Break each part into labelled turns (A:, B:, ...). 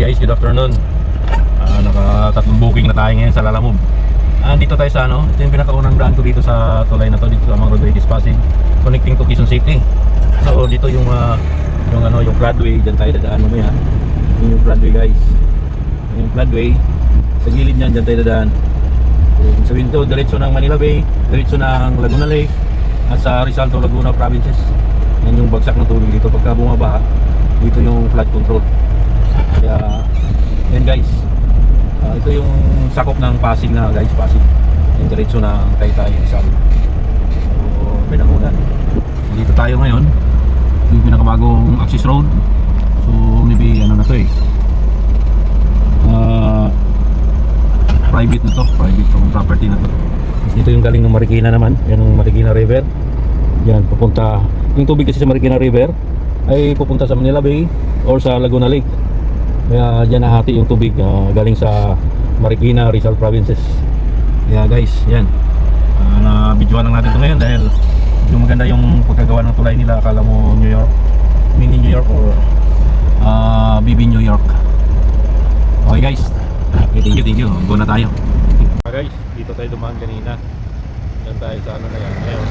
A: guys, good afternoon. Nakatatlong booking na tayo ngayon sa Lalamove. Dito tayo sa ano, ito yung pinakaunang daan ko dito sa tulay na to, dito sa mga roadway Pasig, connecting to Quezon City. So dito yung yung floodway, diyan tayo dadaan mamaya. Yung floodway guys. Yung floodway, sa gilid niyan diyan tayo dadaan. Kung sabihin to, diretso ng Manila Bay, diretso ng Laguna Lake, at sa Rizal to Laguna provinces. Yan yung bagsak ng tubig dito pagka bumaba. Dito yung flood control. Kaya yan guys, ito yung sakop ng Pasig na guys, Pasig yung diretso ng Taytay Rizal. So pinakunan dito tayo ngayon, yung pinakabagong access road. So maybe ano na to private na to, private property na to. Dito yung galing ng Marikina naman, yan yung Marikina River. Yan pupunta, yung tubig kasi sa Marikina River ay pupunta sa Manila Bay or sa Laguna Lake. Kaya dyan nahati yung tubig galing sa Marikina, Rizal provinces. Kaya guys, yan na-videoan lang natin ito ngayon dahil yung maganda yung pagkagawa ng tulay nila. Akala mo New York, mini New York or BB New York. Okay guys, okay, thank you, go na tayo. Guys, dito tayo dumaan kanina. Yan tayo sa ano na yan. Ngayon,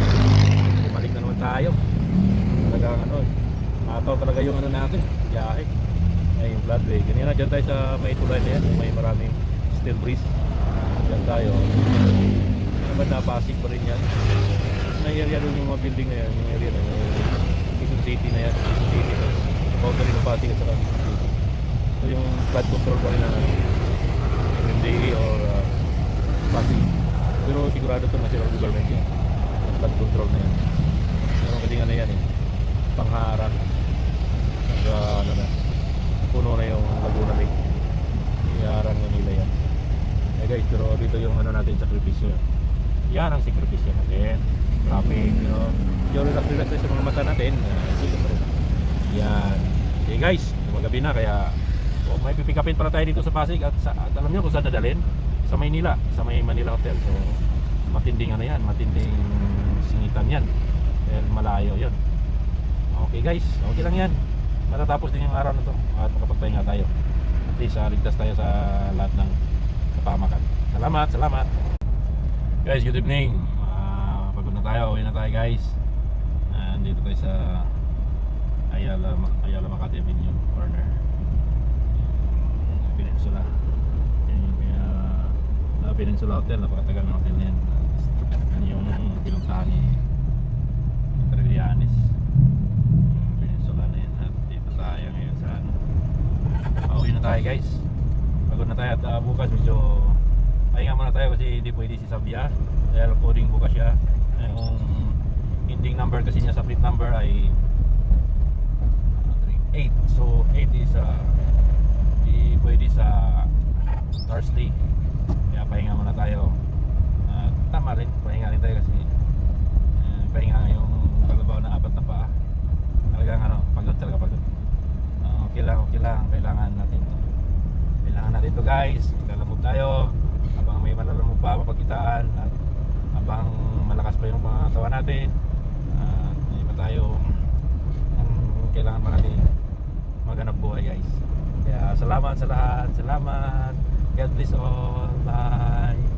A: bumalik na naman tayo. Talagang ataw talaga yung ano natin, biyahe. Ay, yung floodway. Kanina dyan tayo sa may tulay na yan, may maraming steel breeze. Dyan tayo. Naman na Pasig pa rin yan. Na area doon yung mga building na yan, yung area na yan. Quezon City na yan, Quezon City. Boundary ng Pasig at saka Quezon City. So yung flood control pa rin na MMDA or Pasig. Pero sigurado ito national government yan. Flood control na yan. Pero kasi nga na yan pangharap. Ano na, puno na yung Laguna Lake. Iharang na nila yan. Eh guys, pero dito yung ano natin, sakripisyo. Yan ang sakripisyo natin. Traffic, yung relax sa mga mata natin. Dito pa rin. Yan. Okay guys, magabi na kaya may pipikapin pala tayo dito sa Pasig at alam nyo kung saan dadalhin? Sa Maynila, sa may Manila Hotel. So matinding ano yan, matinding singitan yan. Dahil malayo yun. Okay guys, okay lang yan. Matatapos din yung araw na to at makapagpahinga tayo. At least ligtas tayo sa lahat ng kapahamakan. Salamat. Guys, good evening. Pagod na tayo, uwi na tayo guys. Dito tayo sa Ayala Makati Avenue corner. Peninsula. Yan yung Peninsula Hotel. Napakatagal ng hotel na yan. Yan yung pinuntahan ni Trillanes. Peninsula na yan. At dito tayo ngayon sa pauwi na tayo guys. Pagod na tayo at bukas medyo pahinga muna tayo kasi hindi pwede si Sabia dahil coding bukas siya. Yung ending number kasi niya sa plate number ay 8. So 8 is di pwede sa Thursday. Kaya pahinga muna tayo. Tama rin, pahinga rin tayo kasi pahinga yung paglabaw na 4 na paa. Talagang pagod talaga pagod. Okay lang, kailangan natin to guys. Lalamove tayo habang may malalamove pa mapagkitaan at habang malakas pa yung mga tawa natin. Hindi pa tayo kailangan pa natin maghanap buhay guys. Kaya salamat sa lahat. God bless all. Bye.